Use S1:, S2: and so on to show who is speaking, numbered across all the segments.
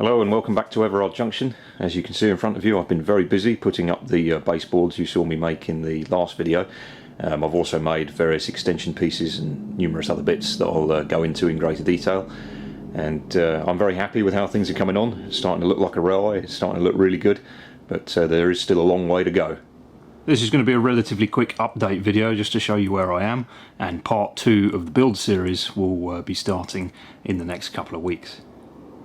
S1: Hello and welcome back to Everard Junction. As you can see in front of you, I've been very busy putting up the baseboards you saw me make in the last video. I've also made various extension pieces and numerous other bits that I'll go into in greater detail. And I'm very happy with how things are coming on. It's starting to look like a railway, it's starting to look really good, but there is still a long way to go. This is going to be a relatively quick update video just to show you where I am, and part 2 of the build series will be starting in the next couple of weeks.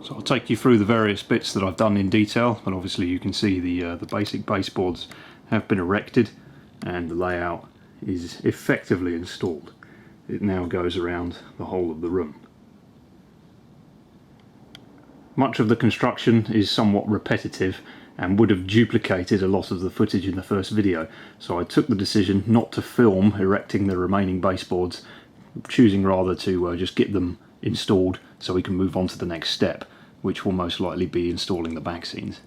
S1: So I'll take you through the various bits that I've done in detail, but obviously you can see the basic baseboards have been erected and the layout is effectively installed. It now goes around the whole of the room. Much of the construction is somewhat repetitive and would have duplicated a lot of the footage in the first video, so I took the decision not to film erecting the remaining baseboards, choosing rather to just get them installed so we can move on to the next step, which will most likely be installing the back scenes.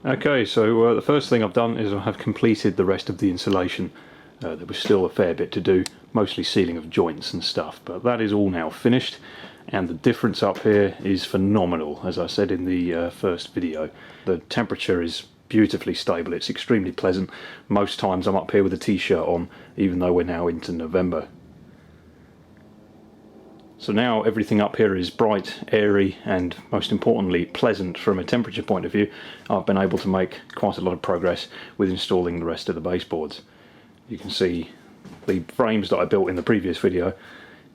S1: Okay, so the first thing I've done is I have completed the rest of the insulation. There was still a fair bit to do, mostly sealing of joints and stuff, but that is all now finished, and the difference up here is phenomenal. As I said in the first video, the temperature is beautifully stable, it's extremely pleasant. Most times I'm up here with a t-shirt on, even though we're now into November. So now everything up here is bright, airy, and most importantly pleasant from a temperature point of view. I've been able to make quite a lot of progress with installing the rest of the baseboards. You can see the frames that I built in the previous video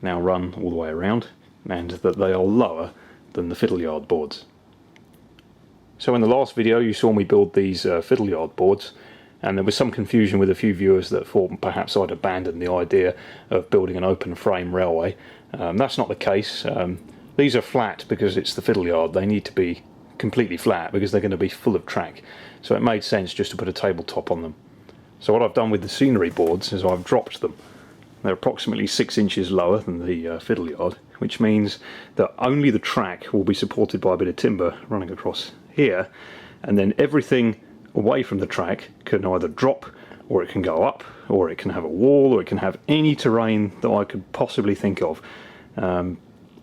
S1: now run all the way around, and that they are lower than the Fiddle Yard boards. So in the last video you saw me build these Fiddle Yard boards, and there was some confusion with a few viewers that thought perhaps I'd abandoned the idea of building an open frame railway. That's not the case. These are flat because it's the Fiddle Yard. They need to be completely flat because they're going to be full of track, so it made sense just to put a tabletop on them. So what I've done with the scenery boards is I've dropped them. They're approximately 6 inches lower than the Fiddle Yard, which means that only the track will be supported by a bit of timber running across here, and then everything away from the track can either drop, or it can go up, or it can have a wall, or it can have any terrain that I could possibly think of.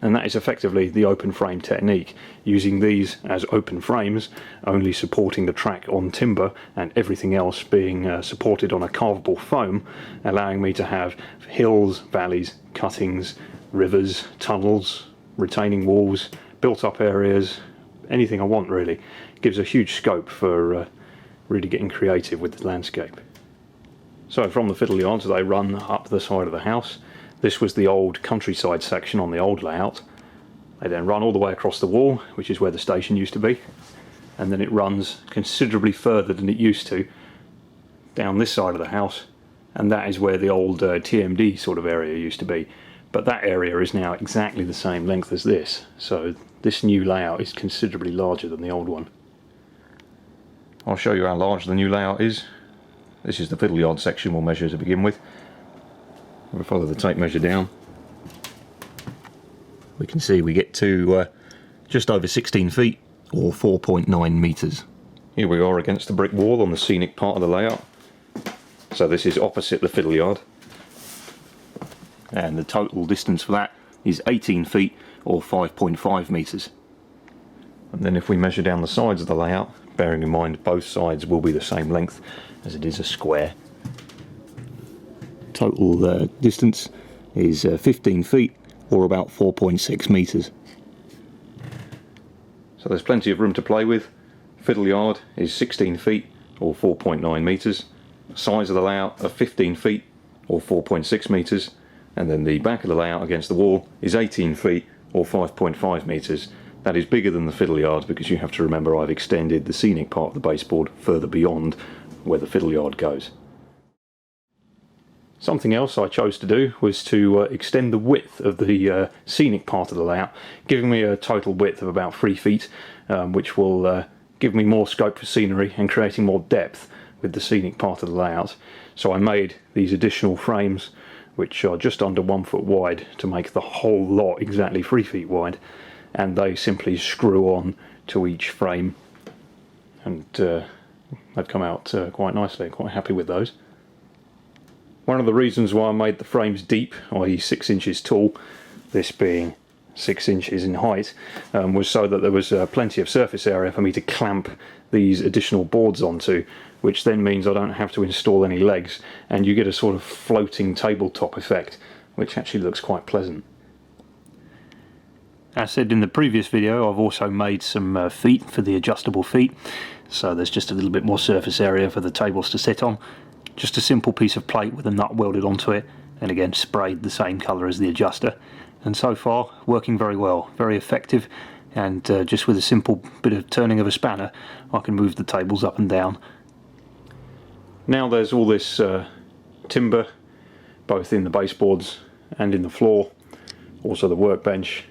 S1: And that is effectively the open frame technique, using these as open frames, only supporting the track on timber and everything else being supported on a carvable foam, allowing me to have hills, valleys, cuttings, rivers, tunnels, retaining walls, built up areas, anything I want really. It gives a huge scope for really getting creative with the landscape. So from the Fiddle Yards they run up the side of the house. This was the old countryside section on the old layout. They then run all the way across the wall, which is where the station used to be, and then it runs considerably further than it used to down this side of the house, and that is where the old TMD sort of area used to be. But that area is now exactly the same length as this, so this new layout is considerably larger than the old one. I'll show you how large the new layout is. This is the Fiddle Yard section we'll measure to begin with. We'll follow the tape measure down. We can see we get to just over 16 feet, or 4.9 metres. Here we are against the brick wall on the scenic part of the layout. So this is opposite the Fiddle Yard, and the total distance for that is 18 feet or 5.5 metres. And then if we measure down the sides of the layout, bearing in mind both sides will be the same length as it is a square, total distance is 15 feet or about 4.6 metres. So there's plenty of room to play with. Fiddle Yard is 16 feet or 4.9 metres, size of the layout of 15 feet or 4.6 metres, and then the back of the layout against the wall is 18 feet or 5.5 metres. That is bigger than the Fiddle Yard because you have to remember I've extended the scenic part of the baseboard further beyond where the Fiddle Yard goes. Something else I chose to do was to extend the width of the scenic part of the layout, giving me a total width of about 3 feet, which will give me more scope for scenery and creating more depth with the scenic part of the layout. So I made these additional frames which are just under 1 foot wide to make the whole lot exactly 3 feet wide, and they simply screw on to each frame, and they've come out quite nicely. I'm quite happy with those. One of the reasons why I made the frames deep, i.e. 6 inches tall, this being 6 inches in height, was so that there was plenty of surface area for me to clamp these additional boards onto, which then means I don't have to install any legs, and you get a sort of floating tabletop effect, which actually looks quite pleasant. As said in the previous video, I've also made some feet for the adjustable feet, so there's just a little bit more surface area for the tables to sit on. Just a simple piece of plate with a nut welded onto it, and again sprayed the same colour as the adjuster. And so far, working very well, very effective, and just with a simple bit of turning of a spanner, I can move the tables up and down. Now there's all this timber, both in the baseboards and in the floor, also the workbench.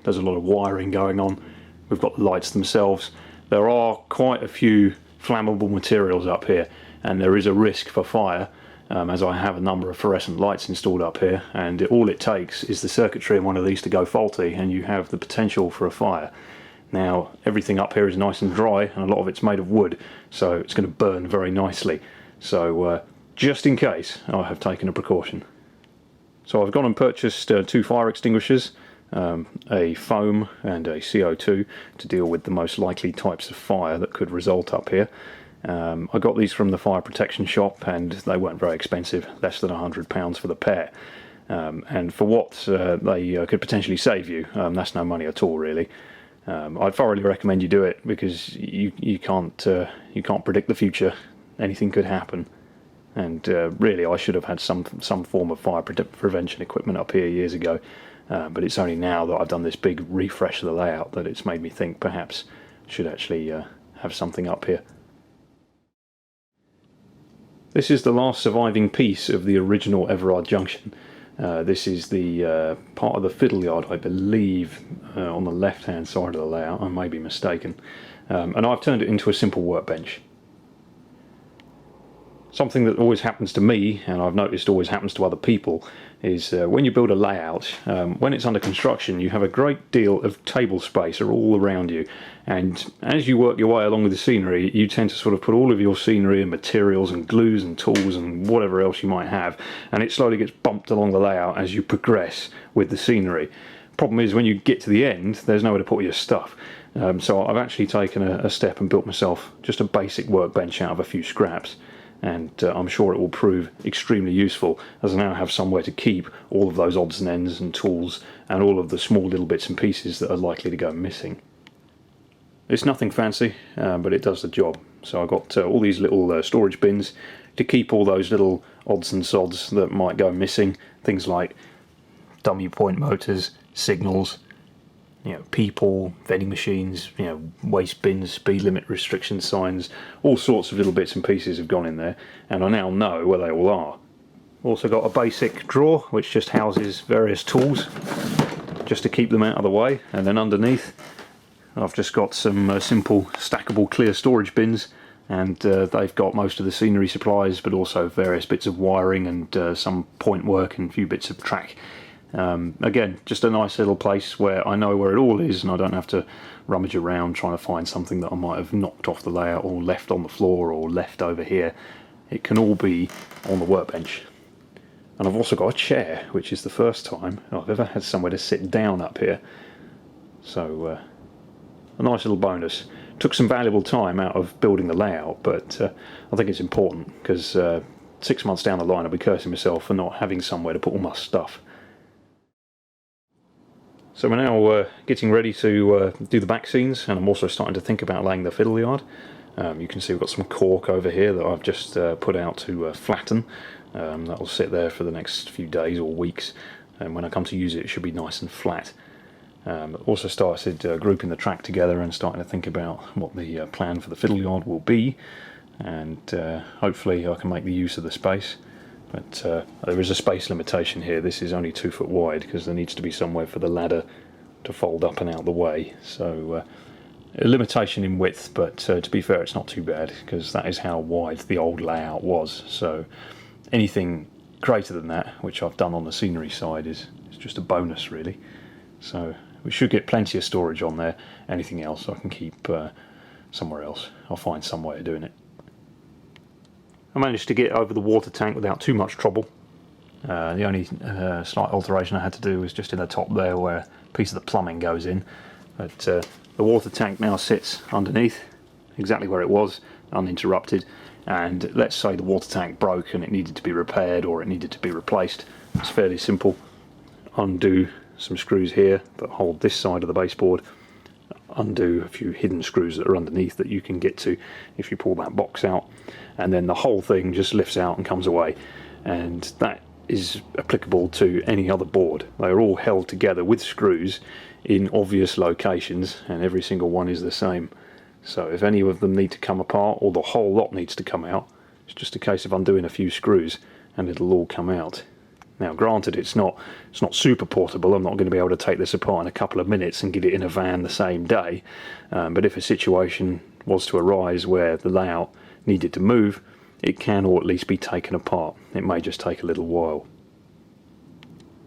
S1: There's a lot of wiring going on. We've got the lights themselves. There are quite a few flammable materials up here, and there is a risk for fire, as I have a number of fluorescent lights installed up here, and all it takes is the circuitry in one of these to go faulty and you have the potential for a fire. Now everything up here is nice and dry, and a lot of it's made of wood, so it's going to burn very nicely. So just in case, I have taken a precaution. So I've gone and purchased 2 fire extinguishers, a foam and a CO2 to deal with the most likely types of fire that could result up here. I got these from the fire protection shop, and they weren't very expensive, less than £100 for the pair. And for what they could potentially save you, that's no money at all, really. I'd thoroughly recommend you do it, because you can't predict the future. Anything could happen, and really I should have had some form of fire prevention equipment up here years ago. But it's only now that I've done this big refresh of the layout that it's made me think perhaps I should actually have something up here. This is the last surviving piece of the original Everard Junction. This is the part of the Fiddle Yard, I believe, on the left hand side of the layout. I may be mistaken. And I've turned it into a simple workbench. Something that always happens to me, and I've noticed always happens to other people, is when you build a layout, when it's under construction, you have a great deal of table space all around you, and as you work your way along with the scenery, you tend to sort of put all of your scenery and materials and glues and tools and whatever else you might have, and it slowly gets bumped along the layout as you progress with the scenery. Problem is, when you get to the end, there's nowhere to put your stuff. So I've actually taken a step and built myself just a basic workbench out of a few scraps. And I'm sure it will prove extremely useful, as I now have somewhere to keep all of those odds and ends and tools and all of the small little bits and pieces that are likely to go missing. It's nothing fancy, but it does the job. So I've got all these little storage bins to keep all those little odds and sods that might go missing, things like dummy point motors, signals, people, vending machines, waste bins, speed limit restriction signs, all sorts of little bits and pieces have gone in there, and I now know where they all are. Also got a basic drawer which just houses various tools, just to keep them out of the way, and then underneath I've just got some simple stackable clear storage bins, and they've got most of the scenery supplies, but also various bits of wiring and some point work and a few bits of track. Again, just a nice little place where I know where it all is, and I don't have to rummage around trying to find something that I might have knocked off the layout or left on the floor or left over here. It can all be on the workbench. And I've also got a chair, which is the first time I've ever had somewhere to sit down up here. So a nice little bonus. Took some valuable time out of building the layout, but I think it's important, because 6 months down the line I'll be cursing myself for not having somewhere to put all my stuff. So we're now getting ready to do the back scenes, and I'm also starting to think about laying the Fiddle Yard. You can see we've got some cork over here that I've just put out to flatten. That'll sit there for the next few days or weeks, and when I come to use it, it should be nice and flat. Also started grouping the track together and starting to think about what the plan for the Fiddle Yard will be, and hopefully I can make the use of the space. But there is a space limitation here. This is only 2 foot wide, because there needs to be somewhere for the ladder to fold up and out of the way. So a limitation in width, but to be fair, it's not too bad, because that is how wide the old layout was. So anything greater than that, which I've done on the scenery side, is just a bonus, really. So we should get plenty of storage on there. Anything else I can keep somewhere else. I'll find some way of doing it. I managed to get over the water tank without too much trouble, The only slight alteration I had to do was just in the top there where a piece of the plumbing goes in. But the water tank now sits underneath, exactly where it was, uninterrupted. And let's say the water tank broke and it needed to be repaired or it needed to be replaced. It's fairly simple. Undo some screws here that hold this side of the baseboard. Undo a few hidden screws that are underneath that you can get to if you pull that box out, and then the whole thing just lifts out and comes away. And that is applicable to any other board. They're all held together with screws in obvious locations, and every single one is the same. So if any of them need to come apart or the whole lot needs to come out, it's just a case of undoing a few screws and it'll all come out. Now granted, it's not super portable. I'm not going to be able to take this apart in a couple of minutes and get it in a van the same day, but if a situation was to arise where the layout needed to move, it can or at least be taken apart. It may just take a little while.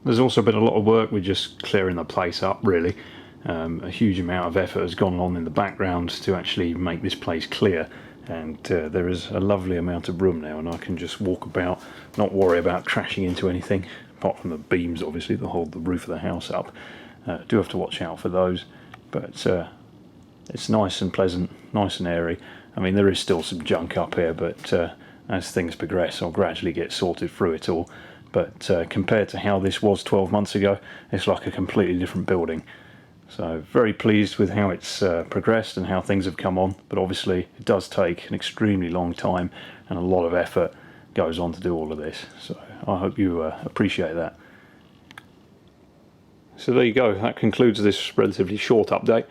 S1: There's also been a lot of work with just clearing the place up, really. A huge amount of effort has gone on in the background to actually make this place clear, and there is a lovely amount of room now, and I can just walk about, not worry about crashing into anything, apart from the beams obviously that hold the roof of the house up. Do have to watch out for those, but it's nice and pleasant, nice and airy. I mean, there is still some junk up here, but as things progress I'll gradually get sorted through it all. But compared to how this was 12 months ago, it's like a completely different building. So very pleased with how it's progressed and how things have come on, but obviously it does take an extremely long time and a lot of effort goes on to do all of this. So I hope you appreciate that. So there you go, that concludes this relatively short update.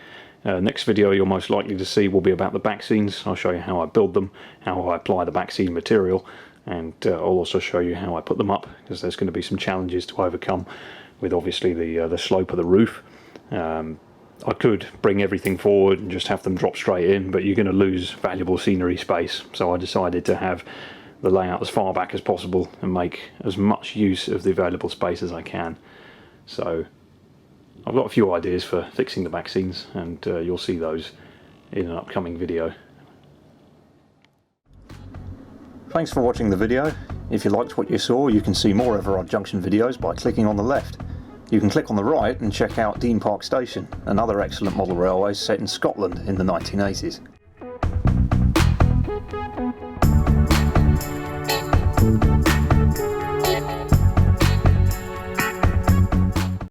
S1: Next video you're most likely to see will be about the back scenes. I'll show you how I build them, how I apply the back scene material, and I'll also show you how I put them up, because there's going to be some challenges to overcome with obviously the slope of the roof. I could bring everything forward and just have them drop straight in, but you're going to lose valuable scenery space, so I decided to have the layout as far back as possible and make as much use of the available space as I can. So I've got a few ideas for fixing the back scenes, and you'll see those in an upcoming video. Thanks for watching the video. If you liked what you saw, you can see more Everard Junction videos by clicking on the left. You can click on the right and check out Dean Park Station, another excellent model railway set in Scotland in the 1980s.